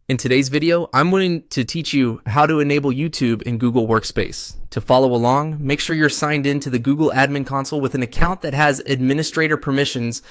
In today's video, I'm going to teach you how to enable YouTube in Google Workspace. To follow along, make sure you're signed in to the Google Admin Console with an account that has administrator permissions,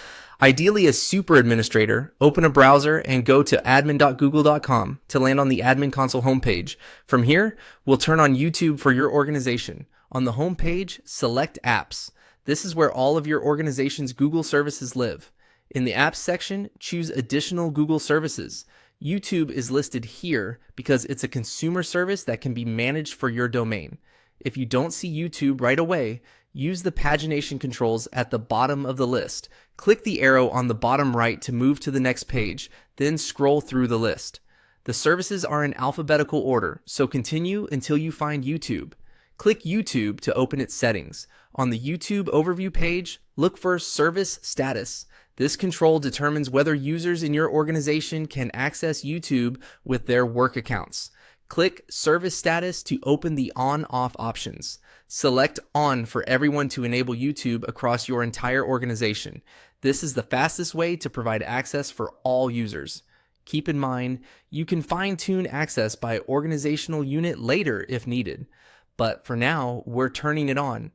ideally a super administrator. Open a browser and go to admin.google.com to land on the Admin Console homepage. From here, we'll turn on YouTube for your organization. On the homepage, select Apps. This is where all of your organization's Google services live. In the Apps section, choose Additional Google Services. YouTube is listed here because it's a consumer service that can be managed for your domain. If you don't see YouTube right away, use the pagination controls at the bottom of the list. Click the arrow on the bottom right to move to the next page, then scroll through the list. The services are in alphabetical order, so continue until you find YouTube. Click YouTube to open its settings. On the YouTube overview page, look for Service Status. This control determines whether users in your organization can access YouTube with their work accounts. Click Service Status to open the on-off options. Select On for everyone to enable YouTube across your entire organization. This is the fastest way to provide access for all users. Keep in mind, you can fine-tune access by organizational unit later if needed. But for now, we're turning it on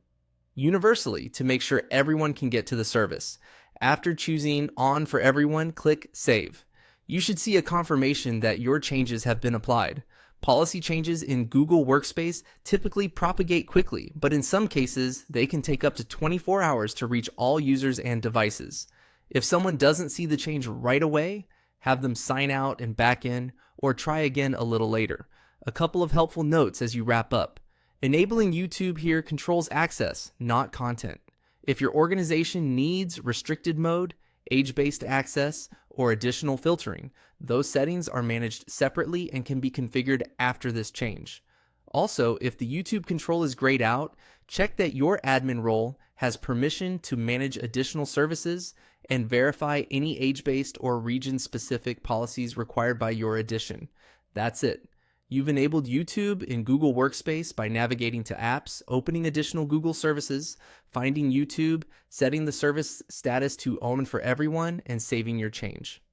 universally to make sure everyone can get to the service. After choosing On for everyone, click Save. You should see a confirmation that your changes have been applied. Policy changes in Google Workspace typically propagate quickly, but in some cases, they can take up to 24 hours to reach all users and devices. If someone doesn't see the change right away, have them sign out and back in, or try again a little later. A couple of helpful notes as you wrap up. Enabling YouTube here controls access, not content. If your organization needs restricted mode, age-based access, or additional filtering, those settings are managed separately and can be configured after this change. Also, if the YouTube control is grayed out, check that your admin role has permission to manage additional services and verify any age-based or region-specific policies required by your addition. That's it. You've enabled YouTube in Google Workspace by navigating to Apps, opening additional Google services, finding YouTube, setting the service status to On for everyone, and saving your change.